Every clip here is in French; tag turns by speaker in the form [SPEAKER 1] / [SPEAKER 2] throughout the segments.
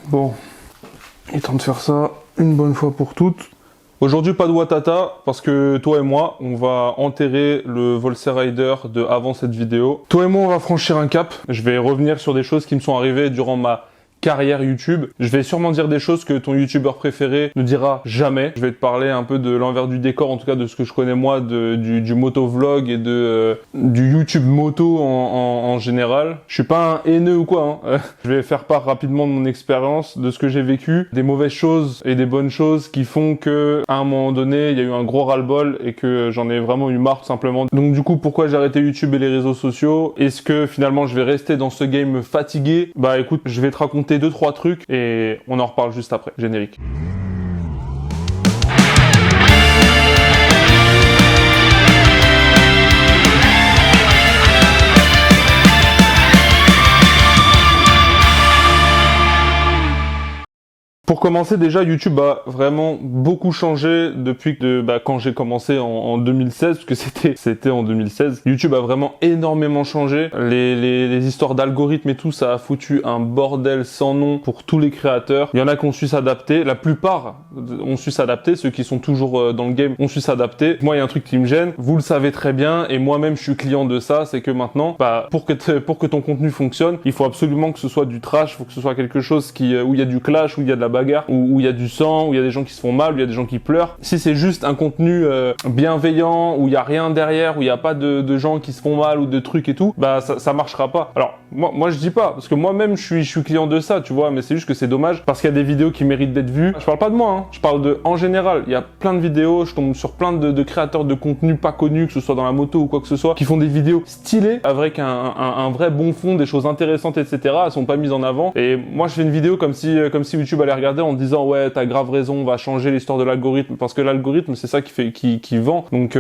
[SPEAKER 1] Bon, il est temps de faire ça une bonne fois pour toutes. Aujourd'hui, pas de Watata, parce que toi et moi, on va enterrer le Volcer Rider de avant cette vidéo. Toi et moi, on va franchir un cap. Je vais revenir sur des choses qui me sont arrivées durant ma carrière YouTube. Je vais sûrement dire des choses que ton youtubeur préféré ne dira jamais. Je vais te parler un peu de l'envers du décor, en tout cas de ce que je connais moi du motovlog et du YouTube moto en général. Je suis pas un haineux ou quoi, hein. Je vais faire part rapidement de mon expérience, de ce que j'ai vécu, des mauvaises choses et des bonnes choses qui font que à un moment donné, il y a eu un gros ras-le-bol et que j'en ai vraiment eu marre tout simplement. Donc du coup, pourquoi j'ai arrêté YouTube et les réseaux sociaux? Est-ce que finalement je vais rester dans ce game fatigué? Bah écoute, je vais te raconter 2-3 trucs et on en reparle juste après. Générique. Pour commencer, déjà, YouTube a vraiment beaucoup changé depuis que quand j'ai commencé en 2016, parce que c'était en 2016. YouTube a vraiment énormément changé. Les histoires d'algorithmes et tout, ça a foutu un bordel sans nom pour tous les créateurs. Il y en a qui ont su s'adapter. La plupart ont su s'adapter. Ceux qui sont toujours dans le game ont su s'adapter. Moi, il y a un truc qui me gêne. Vous le savez très bien, et moi-même, je suis client de ça. C'est que maintenant, pour que ton contenu fonctionne, il faut absolument que ce soit du trash, il faut que ce soit quelque chose où il y a du clash, où il y a de la bagarre, où il y a du sang, où il y a des gens qui se font mal, où il y a des gens qui pleurent. Si c'est juste un contenu bienveillant, où il y a rien derrière, où il y a pas de gens qui se font mal ou de trucs et tout, ça marchera pas. Alors moi je dis pas, parce que moi-même je suis client de ça, tu vois, mais c'est juste que c'est dommage parce qu'il y a des vidéos qui méritent d'être vues. Je parle pas de moi, hein, je parle en général. Il y a plein de vidéos, je tombe sur plein de créateurs de contenu pas connus, que ce soit dans la moto ou quoi que ce soit, qui font des vidéos stylées avec un vrai bon fond, des choses intéressantes, etc. Elles sont pas mises en avant. Et moi je fais une vidéo comme si YouTube allait regarder en disant ouais, t'as grave raison, on va changer l'histoire de l'algorithme, parce que l'algorithme c'est ça qui vend. Donc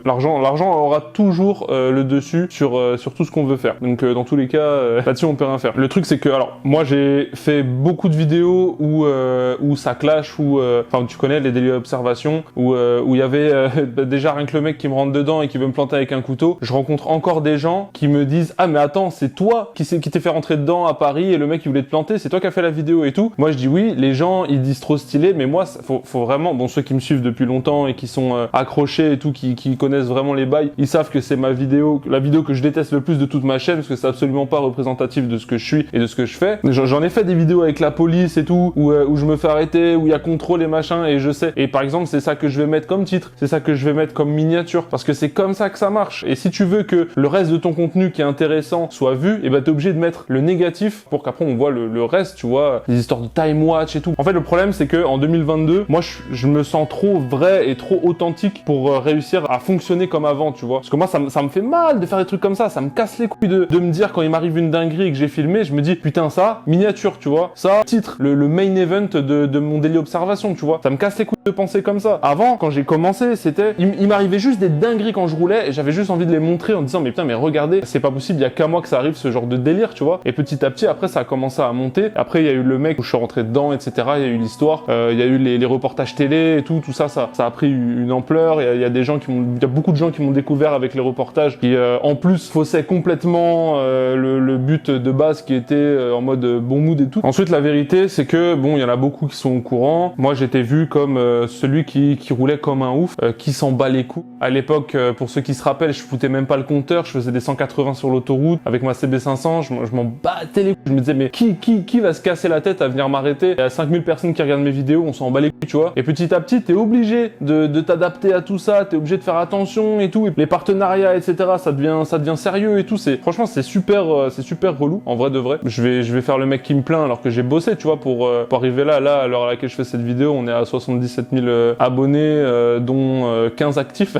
[SPEAKER 1] l'argent aura toujours le dessus sur tout ce qu'on veut faire. Donc dans tous les cas là-dessus on peut rien faire. Le truc c'est que alors moi j'ai fait beaucoup de vidéos où ça clash, enfin tu connais les délits d'observation, où il y avait déjà rien que le mec qui me rentre dedans et qui veut me planter avec un couteau. Je rencontre encore des gens qui me disent ah mais attends, c'est toi qui t'es fait rentrer dedans à Paris et le mec qui voulait te planter, c'est toi qui as fait la vidéo et tout. Moi je dis oui, les gens ils disent trop stylé, mais moi faut vraiment, bon, ceux qui me suivent depuis longtemps et qui sont accrochés et tout, qui connaissent vraiment les bails, ils savent que c'est la vidéo que je déteste le plus de toute ma chaîne, parce que c'est absolument pas représentatif de ce que je suis et de ce que je fais. J'en ai fait des vidéos avec la police et tout, où je me fais arrêter, où il y a contrôle et machin, et je sais. Et par exemple, c'est ça que je vais mettre comme titre, c'est ça que je vais mettre comme miniature, parce que c'est comme ça que ça marche. Et si tu veux que le reste de ton contenu qui est intéressant soit vu, et t'es obligé de mettre le négatif pour qu'après on voit le reste, tu vois, les histoires de time watch et tout. En fait, le problème c'est que en 2022, moi je me sens trop vrai et trop authentique pour réussir à fonctionner comme avant, tu vois. Parce que moi ça me fait mal de faire des trucs comme ça me casse les couilles de me dire quand il m'arrive une dinguerie et que j'ai filmé, je me dis putain ça, miniature, tu vois. Ça, titre, le main event de mon daily observation, tu vois. Ça me casse les couilles de penser comme ça. Avant, quand j'ai commencé, il m'arrivait juste des dingueries quand je roulais et j'avais juste envie de les montrer en disant mais putain mais regardez, c'est pas possible, il y a qu'à moi que ça arrive ce genre de délire, tu vois. Et petit à petit après ça a commencé à monter. Après il y a eu le mec où je suis rentré dedans, etc. Il y a eu l'histoire, il y a eu les reportages télé et tout ça a pris une ampleur. Il y a beaucoup de gens qui m'ont découvert avec les reportages qui en plus faussaient complètement le but de base qui était en mode bon mood et tout. Ensuite la vérité c'est que bon il y en a beaucoup qui sont au courant. Moi j'étais vu comme celui qui roulait comme un ouf, qui s'en bat les coups. À l'époque, pour ceux qui se rappellent, je foutais même pas le compteur, je faisais des 180 sur l'autoroute avec ma CB500, je m'en battais les couilles. Je me disais mais qui va se casser la tête à venir m'arrêter? Il y a 5000 personnes qui regardent mes vidéos, on s'en bat les couilles, tu vois. Et petit à petit, t'es obligé de t'adapter à tout ça, t'es obligé de faire attention et tout. Et les partenariats, etc., ça devient sérieux et tout. Franchement, c'est super relou, en vrai de vrai. Je vais faire le mec qui me plaint alors que j'ai bossé, tu vois, pour arriver là, à l'heure à laquelle je fais cette vidéo, on est à 77 000 abonnés, dont 15 actifs.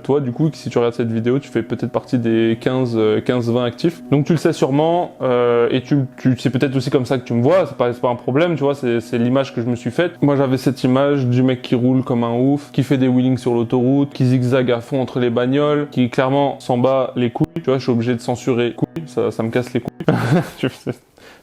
[SPEAKER 1] Toi, du coup, si tu regardes cette vidéo, tu fais peut-être partie des 15-20 actifs. Donc tu le sais sûrement, et c'est peut-être aussi comme ça que tu me vois, c'est pas un problème, tu vois, c'est l'image que je me suis faite. Moi, j'avais cette image du mec qui roule comme un ouf, qui fait des wheelings sur l'autoroute, qui zigzague à fond entre les bagnoles, qui clairement s'en bat les couilles, tu vois, je suis obligé de censurer couilles, ça me casse les couilles.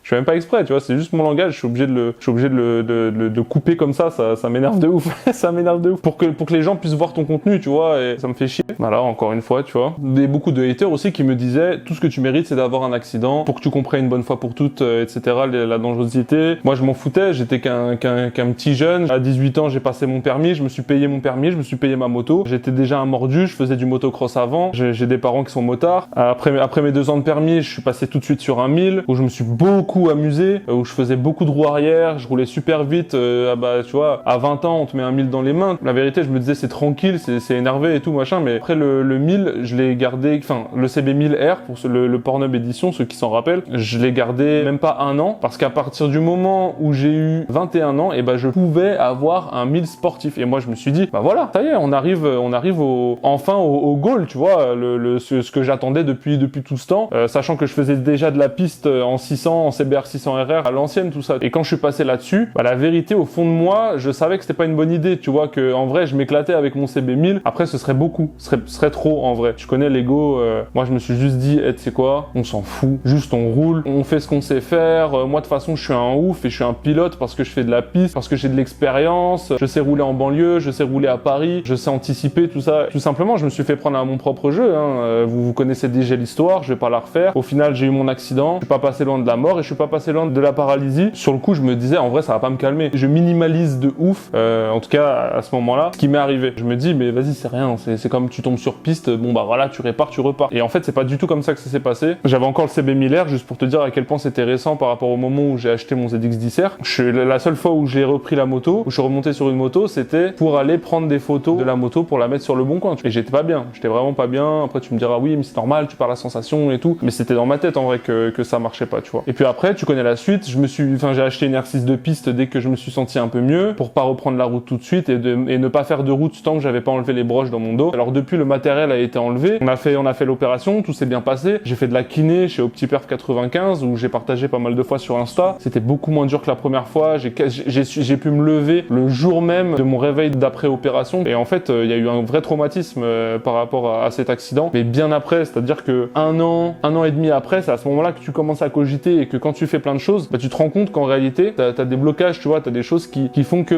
[SPEAKER 1] Je fais même pas exprès, tu vois, c'est juste mon langage, je suis obligé de le couper comme ça m'énerve de ouf. Ça m'énerve de ouf. Pour que les gens puissent voir ton contenu, tu vois, et ça me fait chier. Voilà, encore une fois, tu vois. Beaucoup de haters aussi qui me disaient, tout ce que tu mérites, c'est d'avoir un accident, pour que tu comprennes une bonne fois pour toutes, etc., la dangerosité. Moi, je m'en foutais, j'étais qu'un petit jeune. À 18 ans, j'ai passé mon permis, je me suis payé mon permis, je me suis payé ma moto. J'étais déjà un mordu, je faisais du motocross avant. J'ai des parents qui sont motards. Après mes 2 ans de permis, je suis passé tout de suite sur un 1000, où je me suis beaucoup amusé, où je faisais beaucoup de roues arrière, je roulais super vite. Tu vois, à 20 ans, on te met un 1000 dans les mains. La vérité, je me disais, c'est tranquille, c'est énervé et tout, machin, mais après le 1000, je l'ai gardé, enfin, le CB1000R, pour le Pornhub édition, ceux qui s'en rappellent, je l'ai gardé même pas 1 an, parce qu'à partir du moment où j'ai eu 21 ans, et je pouvais avoir un 1000 sportif. Et moi, je me suis dit, voilà, ça y est, on arrive enfin au goal, tu vois, ce que j'attendais depuis tout ce temps, sachant que je faisais déjà de la piste en 600, en CBR 600RR, à l'ancienne, tout ça. Et quand je suis passé là-dessus, la vérité, au fond de moi, je savais que c'était pas une bonne idée, tu vois, que en vrai, je m'éclatais avec mon CB1000. Après, ce serait beaucoup, ce serait trop, en vrai. Tu connais l'ego, moi, je me suis juste dit, tu sais quoi, on s'en fout, juste on roule, on fait ce qu'on sait faire. Moi, de toute façon, je suis un ouf et je suis un pilote parce que je fais de la piste, parce que j'ai de l'expérience, je sais rouler en banlieue, je sais rouler à Paris, je sais anticiper, tout ça. Tout simplement, je me suis fait prendre à mon propre jeu, hein. Vous connaissez déjà l'histoire, je vais pas la refaire. Au final, j'ai eu mon accident, je suis pas passé loin de la mort et je suis pas passé loin de la paralysie. Sur le coup, je me disais, en vrai, ça va pas me calmer. Je minimalise de ouf, en tout cas, à ce moment-là, ce qui m'est arrivé. Je me dis, mais vas-y, c'est rien, c'est comme tu tombes sur piste, bon voilà, tu répares, tu repars. Et en fait, c'est pas du tout comme ça que ça s'est passé. J'avais encore le CB1000R, juste pour te dire à quel point c'était récent par rapport au moment où j'ai acheté mon ZX10R. La seule fois où j'ai repris la moto, où je suis remonté sur une moto, c'était pour aller prendre des photos de la moto pour la mettre sur le bon coin. Et j'étais pas bien, j'étais vraiment pas bien. Après, tu me diras, oui, mais c'est normal, tu perds la sensation et tout. Mais c'était dans ma tête, en vrai, que ça marchait pas, tu vois. Et puis après, tu connais la suite, j'ai acheté une R6 de piste dès que je me suis senti un peu mieux, pour pas reprendre la route tout de suite et ne pas faire de route tant que j'avais pas enlevé les broches dans mon dos. Alors depuis, le matériel a été enlevé, on a fait l'opération, tout s'est bien passé. J'ai fait de la kiné chez OptiPerf 95, où j'ai partagé pas mal de fois sur Insta. C'était beaucoup moins dur que la première fois. J'ai pu me lever le jour même de mon réveil d'après opération. Et en fait, il y a eu un vrai traumatisme par rapport à cet accident. Mais bien après, c'est-à-dire que un an et demi après, c'est à ce moment-là que tu commences à cogiter et que quand tu fais plein de choses, tu te rends compte qu'en réalité, t'as des blocages, tu vois, t'as des choses qui font que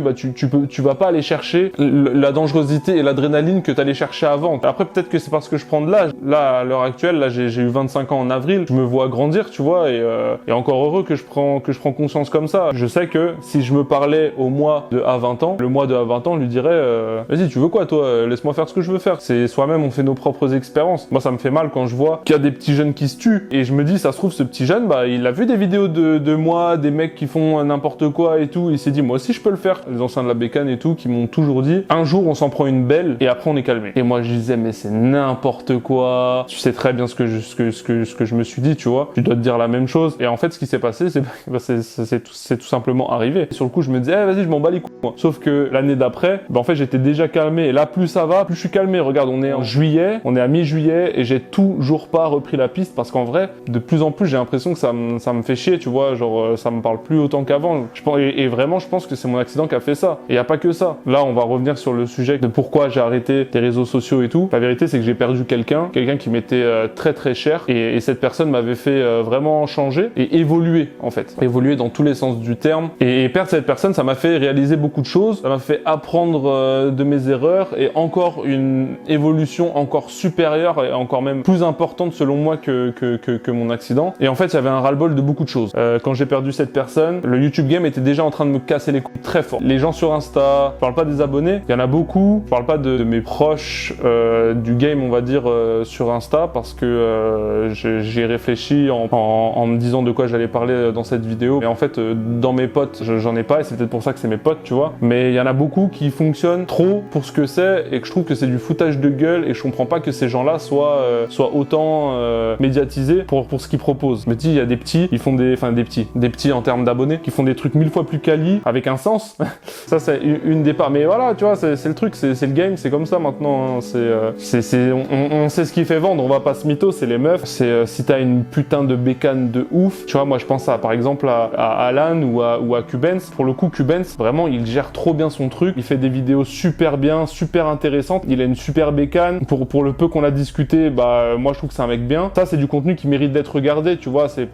[SPEAKER 1] tu vas pas aller chercher la dangerosité et l'adrénaline que t'allais chercher avant. Après, peut-être que c'est parce que je prends de l'âge. Là, à l'heure actuelle, là, j'ai eu 25 ans en avril. Je me vois grandir, tu vois, et encore heureux que je prends conscience comme ça. Je sais que si je me parlais au mois de à 20 ans, le mois de à 20 ans lui dirait, vas-y, tu veux quoi, toi? Laisse-moi faire ce que je veux faire. C'est soi-même, on fait nos propres expériences. Moi, ça me fait mal quand je vois qu'il y a des petits jeunes qui se tuent. Et je me dis, ça se trouve, ce petit jeune, il a vu des vidéos de moi, des mecs qui font n'importe quoi et tout. Il s'est dit, moi aussi, je peux le faire. Les anciens de la bécane et tout, qui m'ont toujours dit, un jour, on s'en prend une belle et après, on est calmé. Et moi, je disais, mais c'est n'importe quoi. Tu sais très bien ce que je me suis dit, tu vois. Tu dois te dire la même chose. Et en fait, ce qui s'est passé, c'est tout simplement arrivé. Et sur le coup, je me disais, vas-y, je m'en bats les couilles, moi. Sauf que l'année d'après, en fait, j'étais déjà calmé. Et là, plus ça va, plus je suis calmé. Regarde, on est en juillet, on est à mi-juillet et j'ai toujours pas repris la piste parce qu'en vrai, de plus en plus, j'ai l'impression que ça me fait chier, tu vois. Genre, ça me parle plus autant qu'avant. Et vraiment, je pense que c'est mon accident qui a fait ça. Et y a pas que ça. Là, on va revenir sur le sujet de pourquoi j'ai arrêté les réseaux sociaux et tout. La vérité, c'est que j'ai perdu quelqu'un qui m'était très très cher. Et cette personne m'avait fait vraiment changer et évoluer, en fait. Évoluer dans tous les sens du terme. Et perdre cette personne, ça m'a fait réaliser beaucoup de choses. Ça m'a fait apprendre de mes erreurs et encore une évolution encore supérieure et encore même plus importante selon moi que mon accident. Et en fait, il y avait un ras-le-bol de beaucoup de choses. Quand j'ai perdu cette personne, le YouTube game était déjà en train de me casser les couilles très fort. Les gens sur Insta, je parle pas des abonnés, il y en a beaucoup. Je parle pas de mes proches du game, on va dire, sur Insta parce que j'ai réfléchi en me disant de quoi j'allais parler dans cette vidéo. Et en fait, dans mes potes, j'en ai pas et c'est peut-être pour ça que c'est mes potes, tu vois. Mais il y en a beaucoup qui fonctionnent trop pour ce que c'est et que je trouve que c'est du foutage de gueule et je comprends pas que ces gens-là soient autant médiatisés pour ce qu'ils proposent. Je me dis, il y a des petits, ils font des petits en termes d'abonnés, qui font des trucs 1000 fois plus quali, avec un sens. Ça, c'est une des parts. Mais voilà, tu vois, c'est le truc, c'est le game, c'est comme ça maintenant. Hein. On sait ce qui fait vendre, on va pas se mytho, c'est les meufs. Si t'as une putain de bécane de ouf, tu vois, moi je pense par exemple à Alan ou à Cubens. Pour le coup, Cubens, vraiment, il gère trop bien son truc. Il fait des vidéos super bien, super intéressantes. Il a une super bécane. Pour le peu qu'on a discuté, moi je trouve que c'est un mec bien. Ça, c'est du contenu qui mérite d'être regardé, tu vois. C'est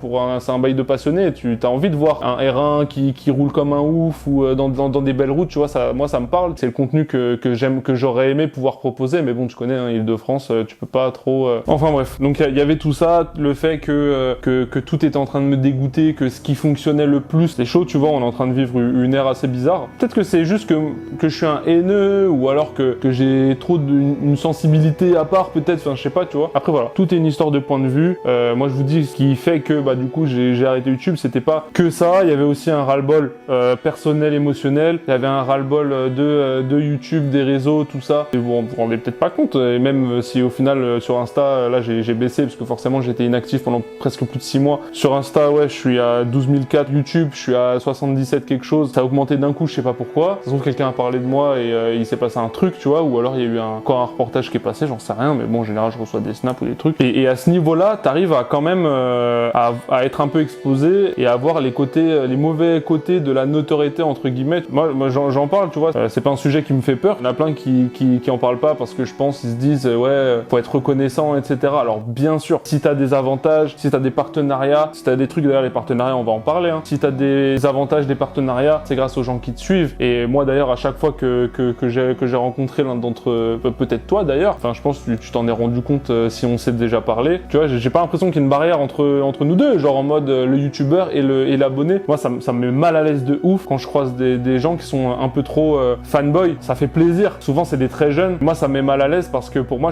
[SPEAKER 1] un bail de passionné. Tu as envie de voir un R1 qui roule comme un ouf ou dans des belles routes, tu vois, moi ça me parle. C'est le contenu que j'aime, que j'aurais aimé pouvoir proposer, mais bon, tu connais, hein, Île-de-France, tu peux pas trop... Enfin bref, donc il y avait tout ça, le fait que tout était en train de me dégoûter, que ce qui fonctionnait le plus, c'est chaud, tu vois, on est en train de vivre une ère assez bizarre. Peut-être que c'est juste que je suis un haineux, ou alors que j'ai trop une sensibilité à part, peut-être, enfin je sais pas, tu vois. Après voilà, tout est une histoire de point de vue. Moi je vous dis, ce qui fait que du coup j'ai arrêté YouTube, c'était pas que ça, il y avait aussi un ras-le-bol personnel, émotionnel, il y avait un ras-le-bol de YouTube, des réseaux, tout ça. Et vous vous rendez peut-être pas compte, et même si au final sur Insta, là j'ai baissé, parce que forcément j'étais inactif pendant presque plus de 6 mois. Sur Insta, ouais, je suis à 12 004, YouTube, je suis à 77 quelque chose, ça a augmenté d'un coup, je sais pas pourquoi. Ça se trouve quelqu'un a parlé de moi et il s'est passé un truc, tu vois, ou alors il y a eu encore un reportage qui est passé, j'en sais rien, mais bon, en général je reçois des snaps ou des trucs. Et à ce niveau-là, t'arrives à quand même à être un peu exposé et à voir les côtés, les mauvais côtés de la notoriété entre guillemets. Moi j'en parle, tu vois, c'est pas un sujet qui me fait peur. Il y en a plein qui en parlent pas parce que je pense ils se disent ouais, faut être reconnaissant, etc. Alors bien sûr, si t'as des avantages, si t'as des partenariats, si t'as des trucs, d'ailleurs les partenariats on va en parler, hein. Si t'as des avantages des partenariats, c'est grâce aux gens qui te suivent. Et moi d'ailleurs à chaque fois que j'ai rencontré l'un d'entre peut-être toi d'ailleurs, enfin je pense que tu t'en es rendu compte si on s'est déjà parlé, tu vois, j'ai pas l'impression qu'il y ait une barrière entre nous deux, genre en mode le youtubeur et l'abonné. Moi ça me met mal à l'aise de ouf quand je croise des gens qui sont un peu trop fanboy. Ça fait plaisir, souvent c'est des très jeunes. Moi ça me met mal à l'aise parce que pour moi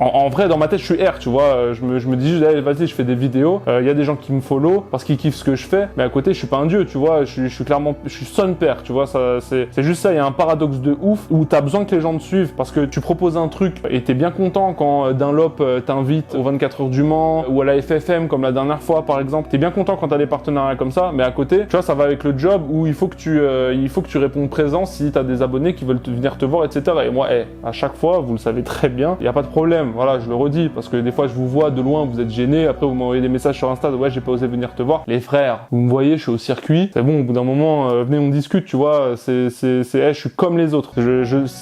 [SPEAKER 1] en vrai, dans ma tête, je suis R, tu vois. Je me dis juste, allez, vas-y, je fais des vidéos. Il y a des gens qui me follow parce qu'ils kiffent ce que je fais. Mais à côté, je suis pas un dieu, tu vois. Je suis son père, tu vois. C'est juste ça. Il y a un paradoxe de ouf où t'as besoin que les gens te suivent parce que tu proposes un truc et t'es bien content quand Dunlop t'invite aux 24 heures du Mans ou à la FFM comme la dernière fois, par exemple. T'es bien content quand t'as des partenariats comme ça. Mais à côté, tu vois, ça va avec le job où il faut que tu répondes présent si t'as des abonnés qui veulent venir te voir, etc. Et moi, à chaque fois, vous le savez très bien, il y a pas de problème. Voilà, je le redis, parce que des fois je vous vois de loin, vous êtes gênés, après vous m'envoyez des messages sur Insta, ouais j'ai pas osé venir te voir. Les frères, vous me voyez, je suis au circuit, c'est bon, au bout d'un moment, venez on discute, tu vois, je suis comme les autres.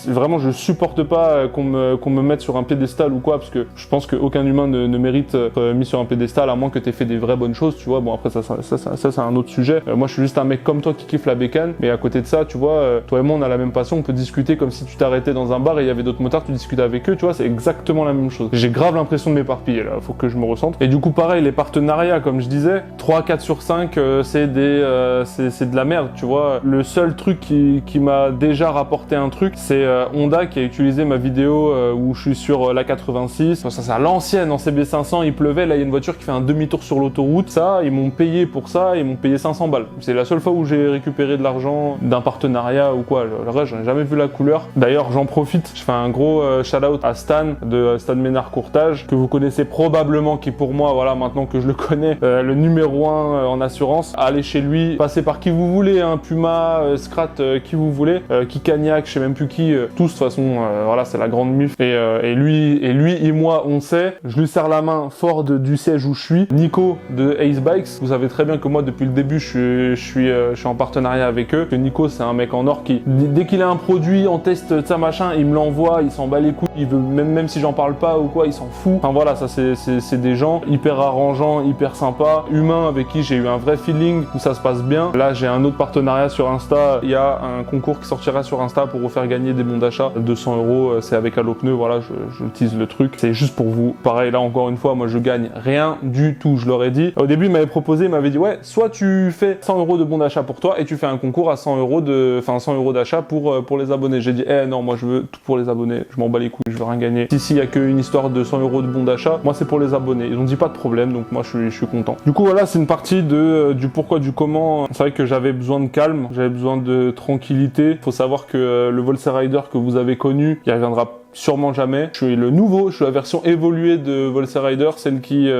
[SPEAKER 1] Vraiment, je supporte pas qu'on me mette sur un piédestal ou quoi, parce que je pense qu'aucun humain ne mérite d'être mis sur un piédestal, à moins que t'aies fait des vraies bonnes choses, tu vois. Bon après ça c'est un autre sujet. Moi je suis juste un mec comme toi qui kiffe la bécane, mais à côté de ça, tu vois, toi et moi on a la même passion, on peut discuter comme si tu t'arrêtais dans un bar et il y avait d'autres motards, tu discutais avec eux, tu vois, c'est exactement la même chose. J'ai grave l'impression de m'éparpiller là, faut que je me recentre. Et du coup pareil, les partenariats comme je disais, 3-4 sur 5 c'est de la merde, tu vois. Le seul truc qui m'a déjà rapporté un truc, c'est Honda qui a utilisé ma vidéo où je suis sur la 86. Ça c'est à l'ancienne en CB500, il pleuvait, là il y a une voiture qui fait un demi-tour sur l'autoroute. Ça, ils m'ont payé pour ça, ils m'ont payé 500 balles. C'est la seule fois où j'ai récupéré de l'argent d'un partenariat ou quoi. Le reste, j'en ai jamais vu la couleur. D'ailleurs, j'en profite, je fais un gros shout-out à Stan de Stan Ménard Courtage, que vous connaissez probablement, qui pour moi, voilà, maintenant que je le connais, le numéro 1 en assurance. Allez chez lui, passez par qui vous voulez, hein, Puma, Scrat, qui vous voulez, Kikaniak, je sais même plus qui, tous de toute façon, voilà, c'est la grande muf. Et lui et moi, on sait, je lui serre la main fort du siège où je suis. Nico de Ace Bikes, vous savez très bien que moi, depuis le début, je suis en partenariat avec eux. Que Nico, c'est un mec en or qui, dès qu'il a un produit en test, ça machin, il me l'envoie, il s'en bat les couilles, il veut, même si j'en parle pas ou quoi, il s'en fout. Enfin voilà, ça c'est des gens hyper arrangeants, hyper sympas, humains, avec qui j'ai eu un vrai feeling, où ça se passe bien. Là, j'ai un autre partenariat sur Insta, il y a un concours qui sortira sur Insta pour vous faire gagner des bons d'achat, 200 €, c'est avec Allopneu, voilà, je tease le truc, c'est juste pour vous. Pareil, là encore une fois, moi je gagne rien du tout, je leur ai dit. Au début, il m'avait proposé, il m'avait dit, ouais, soit tu fais 100 € de bons d'achat pour toi, et tu fais un concours à 100 € d'achat pour les abonnés. J'ai dit, non, moi je veux tout pour les abonnés, je m'en bats les couilles, je veux rien gagner. Si il y a qu'une histoire de 100 € de bons d'achat, moi c'est pour les abonnés. Ils ont dit pas de problème, donc moi je suis content. Du coup voilà, c'est une partie du pourquoi, du comment. C'est vrai que j'avais besoin de calme, j'avais besoin de tranquillité. Faut savoir que le Volcer Rider que vous avez connu, il reviendra sûrement jamais. Je suis le nouveau, je suis la version évoluée de Volcer Rider, celle qui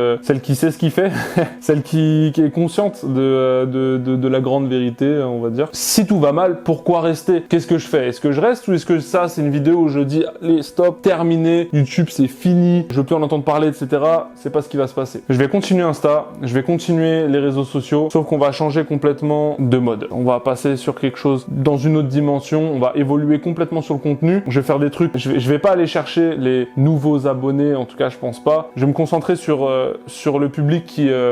[SPEAKER 1] sait ce qu'il fait, celle qui est consciente de la grande vérité, on va dire. Si tout va mal, pourquoi rester? Qu'est-ce que je fais? Est-ce que je reste ou est-ce que ça, c'est une vidéo où je dis, allez, stop, terminé, YouTube, c'est fini, je peux en entendre parler, etc. C'est pas ce qui va se passer. Je vais continuer Insta, je vais continuer les réseaux sociaux, sauf qu'on va changer complètement de mode. On va passer sur quelque chose dans une autre dimension, on va évoluer complètement sur le contenu. Je vais faire des trucs, je vais pas pas aller chercher les nouveaux abonnés, en tout cas je pense pas. Je vais me concentrer sur le public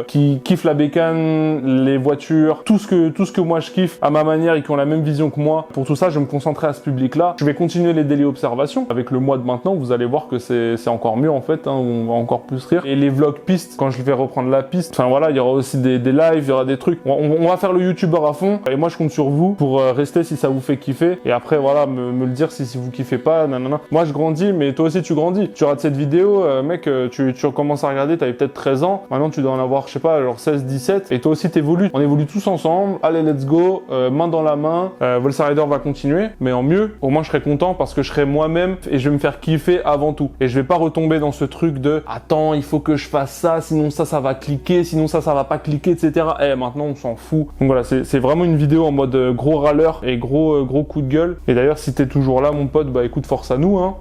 [SPEAKER 1] qui kiffe la bécane, les voitures, tout ce que moi je kiffe à ma manière et qui ont la même vision que moi. Pour tout ça, je vais me concentrer à ce public-là. Je vais continuer les daily observations. Avec le mois de maintenant, vous allez voir que c'est encore mieux en fait, hein, on va encore plus rire. Et les vlogs pistes, quand je vais reprendre la piste, enfin voilà, il y aura aussi des lives, il y aura des trucs. On va faire le youtubeur à fond. Et moi je compte sur vous pour rester si ça vous fait kiffer. Et après voilà, me le dire si vous kiffez pas, nanana. Moi je grandis, mais toi aussi tu grandis. Tu rates cette vidéo, mec, tu recommences à regarder, t'avais peut-être 13 ans. Maintenant tu dois en avoir, je sais pas, genre 16, 17. Et toi aussi t'évolues. On évolue tous ensemble. Allez, let's go, main dans la main. Volsa Rider va continuer, mais en mieux. Au moins je serai content parce que je serai moi-même et je vais me faire kiffer avant tout. Et je vais pas retomber dans ce truc de attends, il faut que je fasse ça, sinon ça va cliquer, sinon ça va pas cliquer, etc. Maintenant on s'en fout. Donc voilà, c'est vraiment une vidéo en mode gros râleur et gros coup de gueule. Et d'ailleurs si t'es toujours là mon pote, bah écoute, force à nous hein.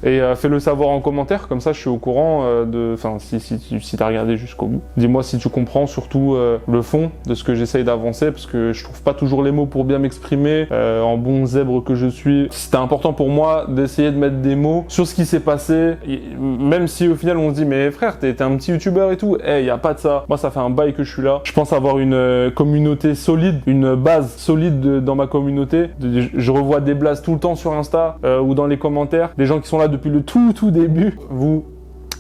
[SPEAKER 1] Et fais-le savoir en commentaire, comme ça je suis au courant enfin si t'as regardé jusqu'au bout. Dis-moi si tu comprends surtout le fond de ce que j'essaye d'avancer, parce que je trouve pas toujours les mots pour bien m'exprimer en bon zèbre que je suis. C'était important pour moi d'essayer de mettre des mots sur ce qui s'est passé, même si au final on se dit mais frère t'es un petit youtubeur et tout, y a pas de ça. Moi ça fait un bail que je suis là. Je pense avoir une communauté solide, une base solide dans ma communauté. Je revois des blasts tout le temps sur Insta ou dans les commentaires, des gens qui sont là depuis le tout début.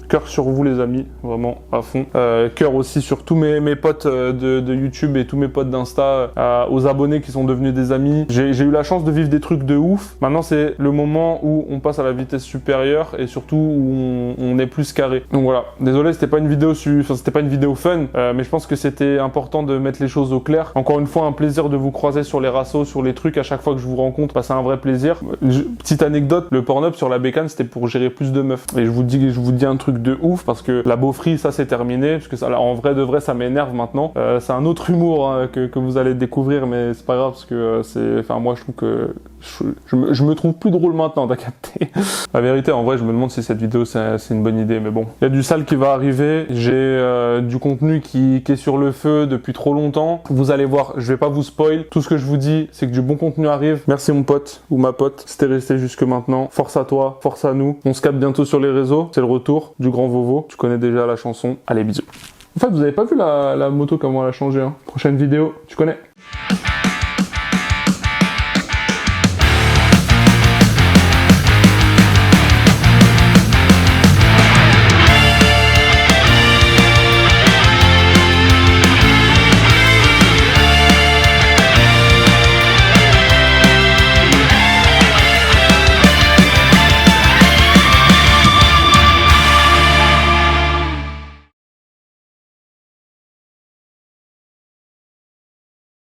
[SPEAKER 1] Cœur sur vous les amis, vraiment à fond. Cœur aussi sur tous mes potes de YouTube et tous mes potes d'Insta, aux abonnés qui sont devenus des amis. J'ai eu la chance de vivre des trucs de ouf. Maintenant c'est le moment où on passe à la vitesse supérieure et surtout où on est plus carré. Donc voilà, désolé c'était pas une vidéo c'était pas une vidéo fun, mais je pense que c'était important de mettre les choses au clair. Encore une fois, un plaisir de vous croiser sur les rassos, sur les trucs à chaque fois que je vous rencontre. C'est un vrai plaisir. Petite anecdote, le Pornhub sur la bécane c'était pour gérer plus de meufs. Et je vous dis un truc de ouf parce que la beaufrie ça c'est terminé, parce que ça là, en vrai de vrai ça m'énerve maintenant. C'est un autre humour hein, que vous allez découvrir, mais c'est pas grave parce que moi je trouve que je me trouve plus drôle maintenant, t'as capté. La vérité en vrai je me demande si cette vidéo c'est une bonne idée, mais bon. Il y a du sale qui va arriver, j'ai du contenu qui est sur le feu depuis trop longtemps. Vous allez voir, je vais pas vous spoil. Tout ce que je vous dis c'est que du bon contenu arrive. Merci mon pote ou ma pote, c'était resté jusque maintenant. Force à toi, force à nous. On se capte bientôt sur les réseaux, c'est le retour du grand Vovo. Tu connais déjà la chanson. Allez, bisous. En fait, vous avez pas vu la moto comment elle a changé, hein. Prochaine vidéo, tu connais.